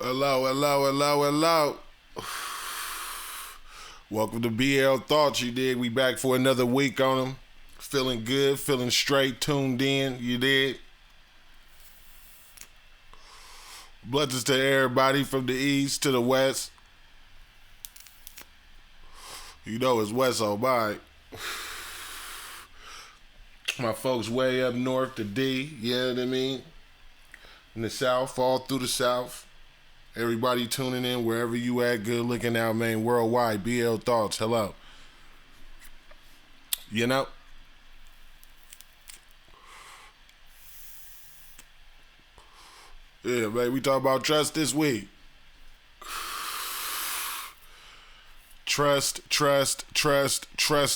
Hello, hello, hello, hello. Welcome to BLthoughts, you dig? We back for another week on them. Feeling good, feeling straight, tuned in, you dig? Blessings to everybody from the east to the west. You know it's west on mine. My folks way up north, the D, you know what I mean? In the south, all through the south. Everybody tuning in wherever you at, good looking out, man. Worldwide, BLthoughts, hello. You know? Yeah, man, we talk about trust this week. Trust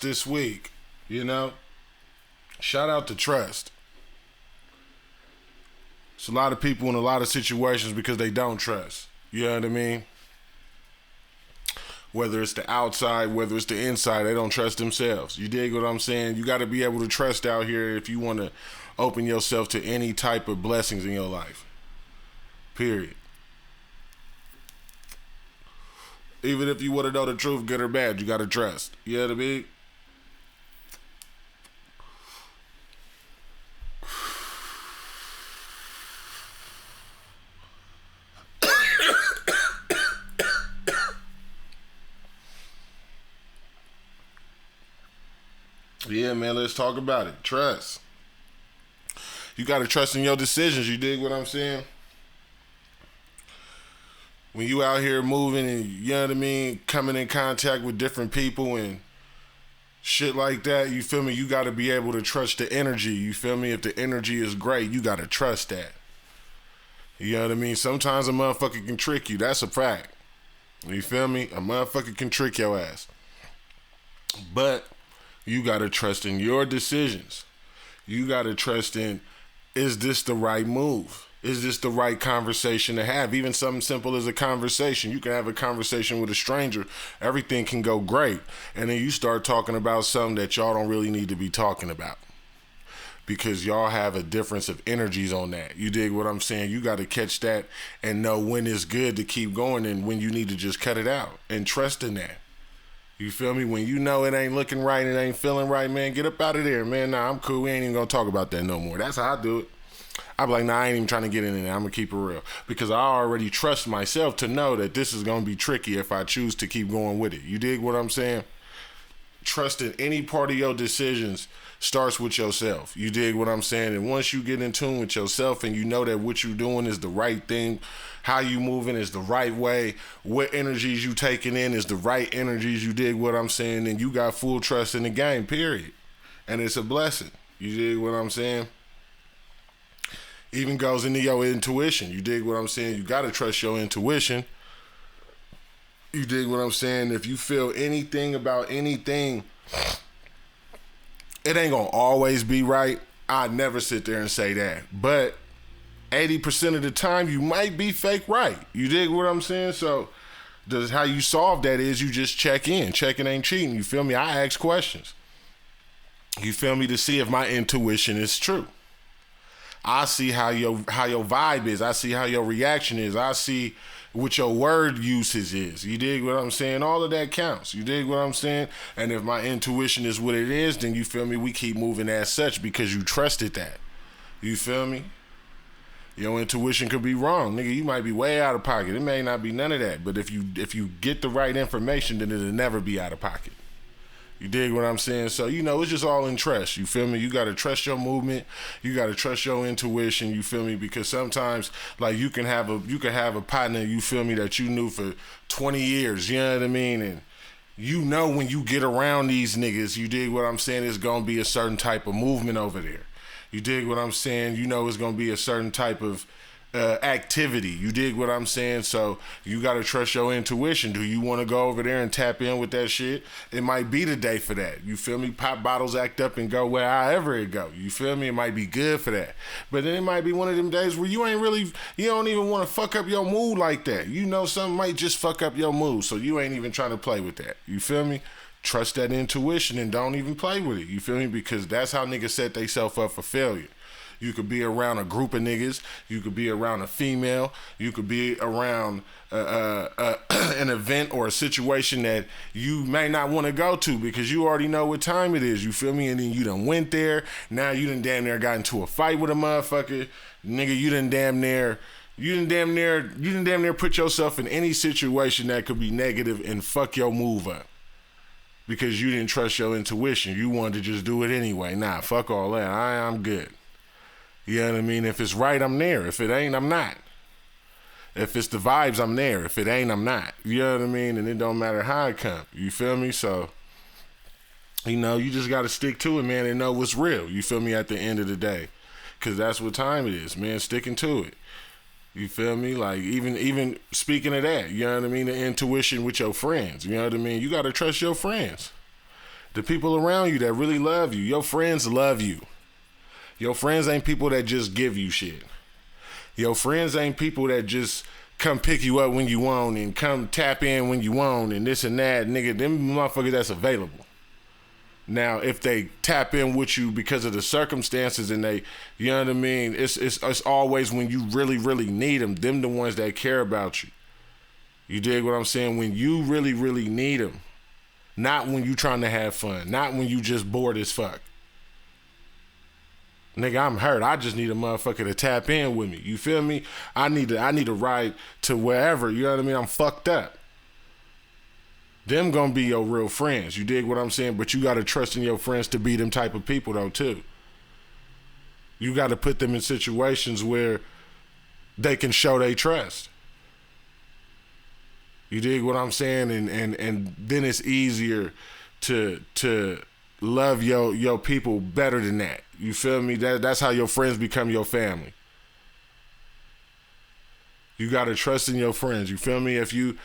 this week. You know? Shout out to trust. It's a lot of people in a lot of situations because they don't trust. You know what I mean? Whether it's the outside, whether it's the inside, they don't trust themselves. You dig what I'm saying? You got to be able to trust out here if you want to open yourself to any type of blessings in your life. Period. Even if you want to know the truth, good or bad, you got to trust. You know what I mean? Yeah, man, let's talk about it. Trust. You got to trust in your decisions. You dig what I'm saying? When you out here moving and, you know what I mean, coming in contact with different people and shit like that, you feel me? You got to be able to trust the energy. You feel me? If the energy is great, you got to trust that. You know what I mean? Sometimes a motherfucker can trick you. That's a fact. You feel me? A motherfucker can trick your ass. But you got to trust in your decisions. You got to trust in, is this the right move? Is this the right conversation to have? Even something simple as a conversation. You can have a conversation with a stranger. Everything can go great. And then you start talking about something that y'all don't really need to be talking about. Because y'all have a difference of energies on that. You dig what I'm saying? You got to catch that and know when it's good to keep going and when you need to just cut it out. And trust in that. You feel me? When you know it ain't looking right, it ain't feeling right, man, get up out of there, man. Nah, I'm cool. We ain't even gonna talk about that no more. That's how I do it. I be like, nah, I ain't even trying to get in there. I'm gonna keep it real. Because I already trust myself to know that this is gonna be tricky if I choose to keep going with it. You dig what I'm saying? Trust in any part of your decisions starts with yourself. You dig what I'm saying? And once you get in tune with yourself and you know that what you're doing is the right thing, how you moving is the right way, what energies you taking in is the right energies, you dig what I'm saying, and you got full trust in the game, period. And it's a blessing. You dig what I'm saying? Even goes into your intuition. You dig what I'm saying? You got to trust your intuition. You dig what I'm saying? If you feel anything about anything, it ain't gonna always be right. I'd never sit there and say that. But 80% of the time, you might be fake right. You dig what I'm saying? So, how you solve that is you just check in. Checking ain't cheating. You feel me? I ask questions. You feel me? To see if my intuition is true. I see how your vibe is. I see how your reaction is. I see what your word usage is. You dig what I'm saying? All of that counts. You dig what I'm saying? And if my intuition is what it is, then you feel me? We keep moving as such because you trusted that. You feel me? Your intuition could be wrong. Nigga, you might be way out of pocket. It may not be none of that. But if you get the right information, then it'll never be out of pocket. You dig what I'm saying? So, you know, it's just all in trust. You feel me? You got to trust your movement. You got to trust your intuition. You feel me? Because sometimes, like, you can have a partner, you feel me, that you knew for 20 years. You know what I mean? And you know when you get around these niggas, you dig what I'm saying, it's going to be a certain type of movement over there. You dig what I'm saying? You know it's going to be a certain type of activity. You dig what I'm saying? So you got to trust your intuition. Do you want to go over there and tap in with that shit? It might be the day for that. You feel me? Pop bottles, act up, and go wherever it go. You feel me? It might be good for that. But then it might be one of them days where you don't even want to fuck up your mood like that. You know something might just fuck up your mood, so you ain't even trying to play with that. You feel me? Trust that intuition and don't even play with it. You feel me? Because that's how niggas set themselves up for failure. You could be around a group of niggas. You could be around a female. You could be around an event or a situation that you may not want to go to because you already know what time it is. You feel me? And then you done went there. Now you done damn near got into a fight with a motherfucker. Nigga, you done damn near put yourself in any situation that could be negative and fuck your move up. Because you didn't trust your intuition. You wanted to just do it anyway. Nah, fuck all that. I'm good. You know what I mean? If it's right, I'm there. If it ain't, I'm not. If it's the vibes, I'm there. If it ain't, I'm not. You know what I mean? And it don't matter how it come. You feel me? So, you know, you just got to stick to it, man, and know what's real. You feel me? At the end of the day. Because that's what time it is, man. Sticking to it. You feel me? Like, even speaking of that, you know what I mean? The intuition with your friends, you know what I mean? You got to trust your friends. The people around you that really love you. Your friends love you. Your friends ain't people that just give you shit. Your friends ain't people that just come pick you up when you want and come tap in when you want and this and that. Nigga, them motherfuckers that's available. Now, if they tap in with you because of the circumstances and they, you know what I mean? It's always when you really, really need them the ones that care about you. You dig what I'm saying? When you really, really need them. Not when you trying to have fun. Not when you just bored as fuck. Nigga, I'm hurt. I just need a motherfucker to tap in with me. You feel me? I need to ride to wherever. You know what I mean? I'm fucked up. Them gonna be your real friends. You dig what I'm saying? But you gotta trust in your friends to be them type of people though too. You gotta put them in situations where they can show they trust. You dig what I'm saying? And then it's easier to love your people better than that. You feel me? That's how your friends become your family. You gotta trust in your friends. You feel me? If you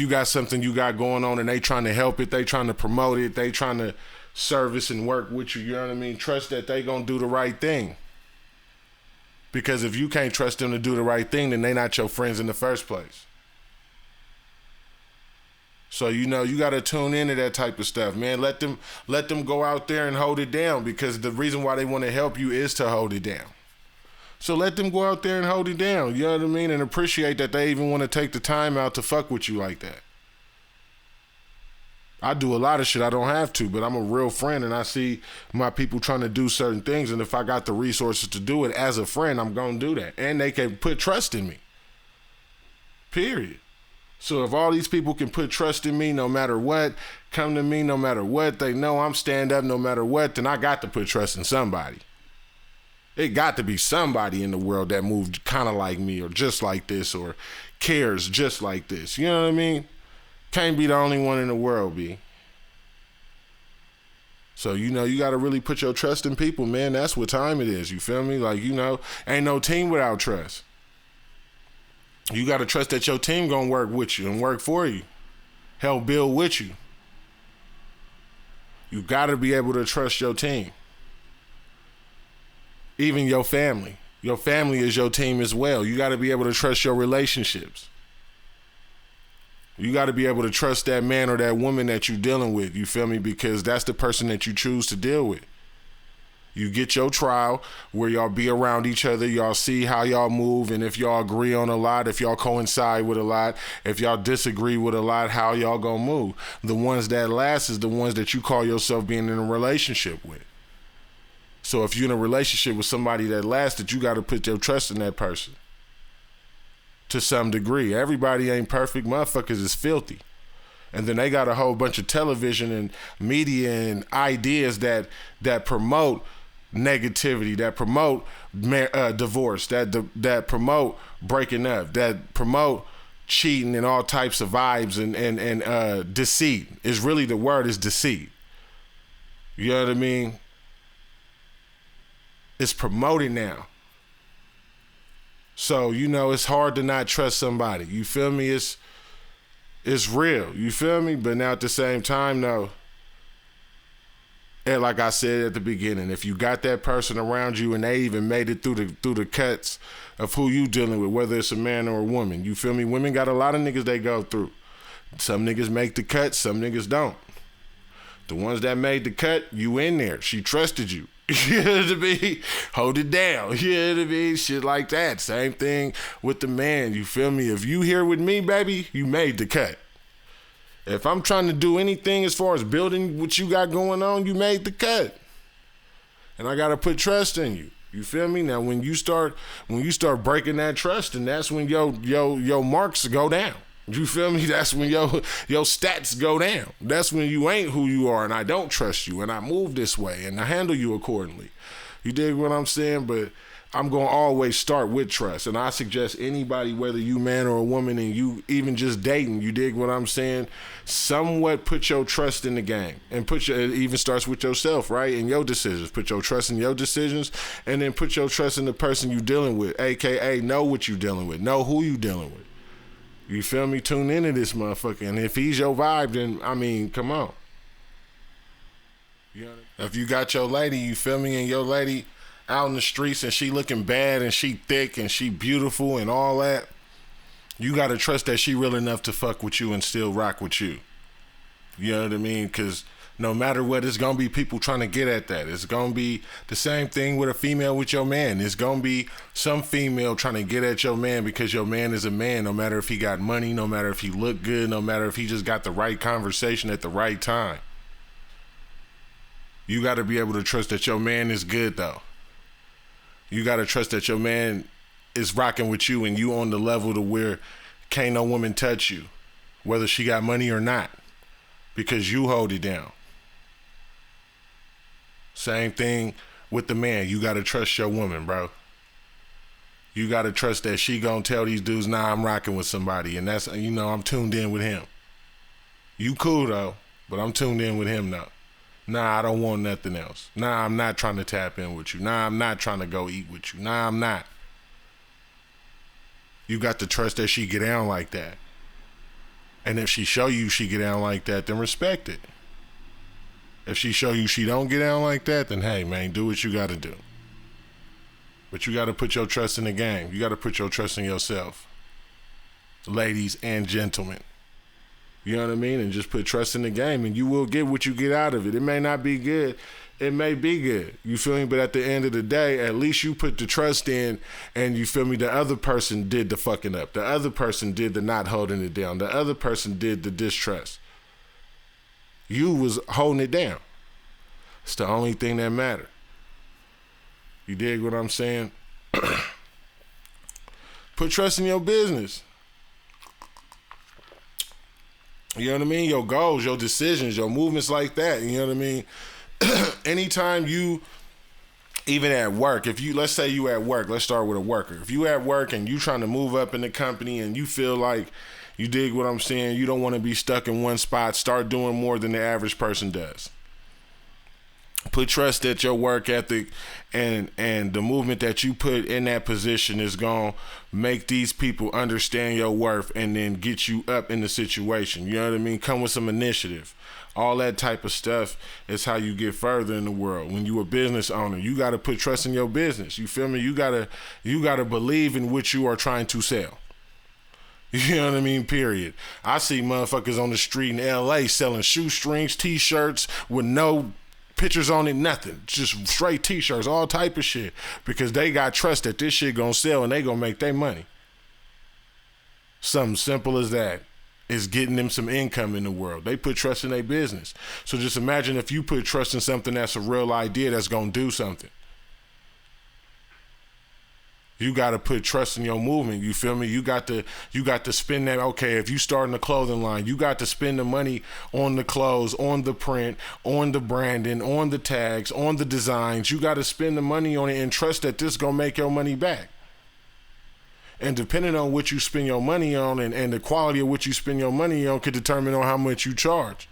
got something you got going on and they trying to help it, they trying to promote it, they trying to service and work with you, you know what I mean? Trust that they gonna do the right thing. Because if you can't trust them to do the right thing, then they not your friends in the first place. So, you know, you gotta tune into that type of stuff, man. Let them go out there and hold it down because the reason why they want to help you is to hold it down. So let them go out there and hold it down, you know what I mean? And appreciate that they even want to take the time out to fuck with you like that. I do a lot of shit I don't have to, but I'm a real friend and I see my people trying to do certain things, and if I got the resources to do it as a friend, I'm going to do that. And they can put trust in me. Period. So if all these people can put trust in me no matter what, come to me no matter what, they know I'm stand up no matter what, then I got to put trust in somebody. It got to be somebody in the world that moves kind of like me or just like this or cares just like this. You know what I mean? Can't be the only one in the world, B. So, you know, you got to really put your trust in people, man. That's what time it is. You feel me? Like, you know, ain't no team without trust. You got to trust that your team going to work with you and work for you. Help build with you. You got to be able to trust your team. Even your family. Your family is your team as well. You got to be able to trust your relationships. You got to be able to trust that man or that woman that you're dealing with. You feel me? Because that's the person that you choose to deal with. You get your trial where y'all be around each other. Y'all see how y'all move. And if y'all agree on a lot, if y'all coincide with a lot, if y'all disagree with a lot, how y'all gonna move. The ones that last is the ones that you call yourself being in a relationship with. So if you're in a relationship with somebody that lasted, you got to put your trust in that person to some degree. Everybody ain't perfect. Motherfuckers is filthy. And then they got a whole bunch of television and media and ideas that promote negativity, that promote divorce, that promote breaking up, that promote cheating and all types of vibes and deceit. Is really the word is deceit. You know what I mean? It's promoted now. So, you know, it's hard to not trust somebody. You feel me? It's real. You feel me? But now at the same time, though, and like I said at the beginning, if you got that person around you and they even made it through the cuts of who you dealing with, whether it's a man or a woman, you feel me? Women got a lot of niggas they go through. Some niggas make the cut, some niggas don't. The ones that made the cut, you in there. She trusted you. You know what I mean? Hold it down. You know what I mean? Shit like that. Same thing with the man. You feel me? If you here with me, baby, you made the cut. If I'm trying to do anything as far as building what you got going on, you made the cut. And I gotta put trust in you. You feel me? Now when you start breaking that trust, and that's when your marks go down. You feel me? That's when your stats go down. That's when you ain't who you are, and I don't trust you, and I move this way, and I handle you accordingly. You dig what I'm saying? But I'm going to always start with trust, and I suggest anybody, whether you man or a woman, and you even just dating, you dig what I'm saying? Somewhat put your trust in the game, and it even starts with yourself, right? In your decisions. Put your trust in your decisions, and then put your trust in the person you dealing with, aka know what you dealing with, know who you dealing with. You feel me? Tune into this motherfucker. And if he's your vibe, then, I mean, come on. You know what I mean? If you got your lady, you feel me, and your lady out in the streets and she looking bad and she thick and she beautiful and all that, you got to trust that she real enough to fuck with you and still rock with you. You know what I mean? Because no matter what, it's going to be people trying to get at that. It's going to be the same thing with a female with your man. It's going to be some female trying to get at your man because your man is a man, no matter if he got money, no matter if he look good, no matter if he just got the right conversation at the right time. You got to be able to trust that your man is good, though. You got to trust that your man is rocking with you and you on the level to where can't no woman touch you, whether she got money or not, because you hold it down. Same thing with the man. You got to trust your woman, bro. You got to trust that she gonna tell these dudes, nah, I'm rocking with somebody, and that's, you know, I'm tuned in with him. You cool, though, but I'm tuned in with him now. Nah, I don't want nothing else. Nah, I'm not trying to tap in with you. Nah, I'm not trying to go eat with you. Nah, I'm not. You got to trust that she get down like that. And if she show you she get down like that, then respect it. If she show you she don't get down like that, then hey, man, do what you got to do. But you got to put your trust in the game. You got to put your trust in yourself. Ladies and gentlemen. You know what I mean? And just put trust in the game, and you will get what you get out of it. It may not be good. It may be good. You feel me? But at the end of the day, at least you put the trust in, and you feel me? The other person did the fucking up. The other person did the not holding it down. The other person did the distrust. You was holding it down. It's the only thing that mattered. You dig what I'm saying? Put trust in your business. You know what I mean? Your goals, your decisions, your movements like that. You know what I mean? Anytime you, even at work, let's say you at work, let's start with a worker. If you at work and you trying to move up in the company and you feel like, you dig what I'm saying, you don't want to be stuck in one spot, start doing more than the average person does. Put trust that your work ethic and the movement that you put in that position is going to make these people understand your worth and then get you up in the situation. You know what I mean? Come with some initiative. All that type of stuff is how you get further in the world. When you a business owner, you got to put trust in your business. You feel me? You got to believe in what you are trying to sell. You know what I mean? Period. I see motherfuckers on the street in LA selling shoestrings, t-shirts with no pictures on it, nothing, just straight t-shirts, all type of shit, because they got trust that this shit gonna sell and they gonna make their money. Something simple as that is getting them some income in the world. They put trust in their business. So just imagine if you put trust in something that's a real idea that's gonna do something. You got to put trust in your movement. You feel me? You got to spend that. Okay, if you starting a clothing line, you got to spend the money on the clothes, on the print, on the branding, on the tags, on the designs. You got to spend the money on it and trust that this going to make your money back. And depending on what you spend your money on and the quality of what you spend your money on could determine on how much you charge.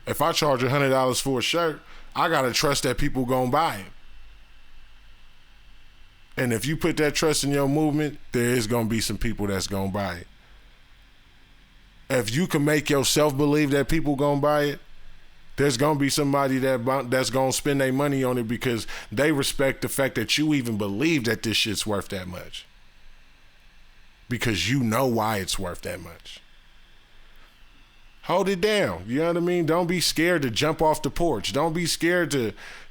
If I charge $100 for a shirt, I got to trust that people going to buy it. And if you put that trust in your movement, there is going to be some people that's going to buy it. If you can make yourself believe that people going to buy it, there's going to be somebody that's going to spend their money on it because they respect the fact that you even believe that this shit's worth that much. Because you know why it's worth that much. Hold it down. You know what I mean? Don't be scared to jump off the porch. Don't be scared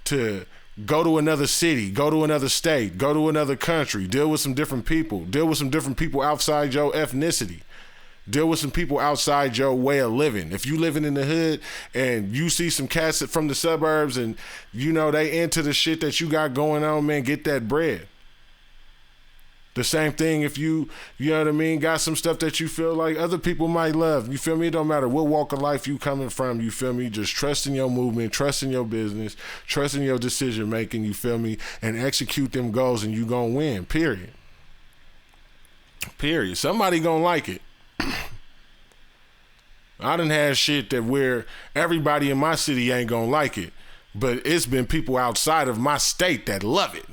to go to another city, go to another state, go to another country, deal with some different people, deal with some different people outside your ethnicity. Deal with some people outside your way of living. If you living in the hood and you see some cats from the suburbs and you know they into the shit that you got going on, man, get that bread. The same thing if you know what I mean, got some stuff that you feel like other people might love. You feel me? It don't matter what walk of life you coming from, you feel me? Just trusting your movement, trusting your business, trusting your decision making, you feel me? And execute them goals and you gonna win, period. Period. Somebody gonna like it. I done had shit that where everybody in my city ain't gonna like it, but it's been people outside of my state that love it.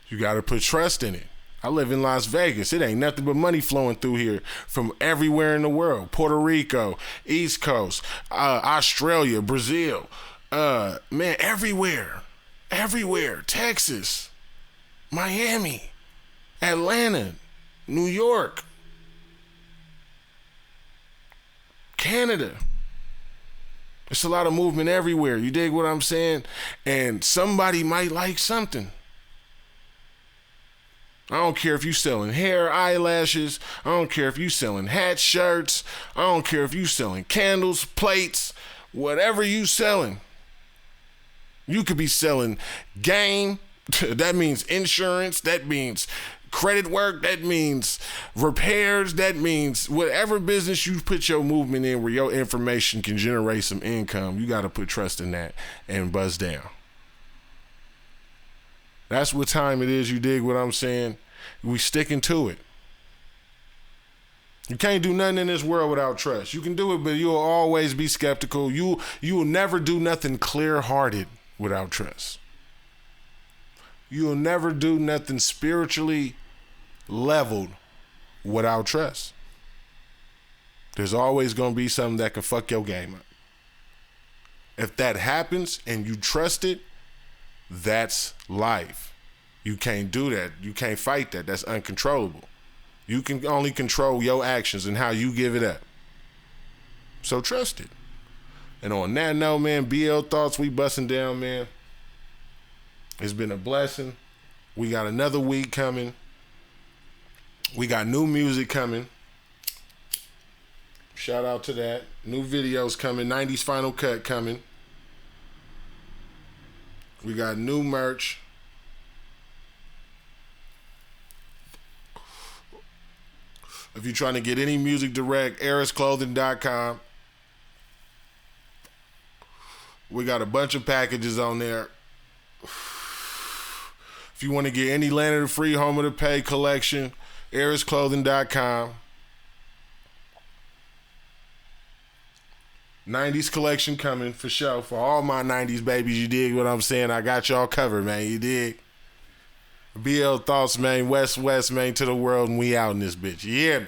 You gotta put trust in it. I live in Las Vegas. It ain't nothing but money flowing through here from everywhere in the world. Puerto Rico, East Coast, Australia, Brazil, man, everywhere. Everywhere. Texas, Miami, Atlanta, New York, Canada. It's a lot of movement everywhere. You dig what I'm saying? And somebody might like something. I don't care if you selling hair, eyelashes. I don't care if you selling hats, shirts. I don't care if you selling candles, plates, whatever you selling. You could be selling game. That means insurance. That means credit work, that means repairs, that means whatever business you put your movement in where your information can generate some income, you got to put trust in that and buzz down. That's what time it is, you dig what I'm saying? We sticking to it. You can't do nothing in this world without trust. You can do it, but you'll always be skeptical. You will never do nothing clear-hearted without trust. You'll never do nothing spiritually leveled without trust. There's always going to be something that can fuck your game up. If that happens and you trust it, that's life. You can't do that. You can't fight that. That's uncontrollable. You can only control your actions and how you give it up. So trust it. And on that note, man, BL Thoughts, we busting down, man. It's been a blessing. We got another week coming. We got new music coming. Shout out to that. New videos coming. 90s Final Cut coming. We got new merch. If you're trying to get any music direct, erisclothing.com. We got a bunch of packages on there. If you want to get any Land of the Free, Home of the Pay collection, erisclothing.com. 90s collection coming for sure. For all my 90s babies, you dig what I'm saying? I got y'all covered, man. You dig? BL Thoughts, man. West, man, to the world, and we out in this bitch. You hear me?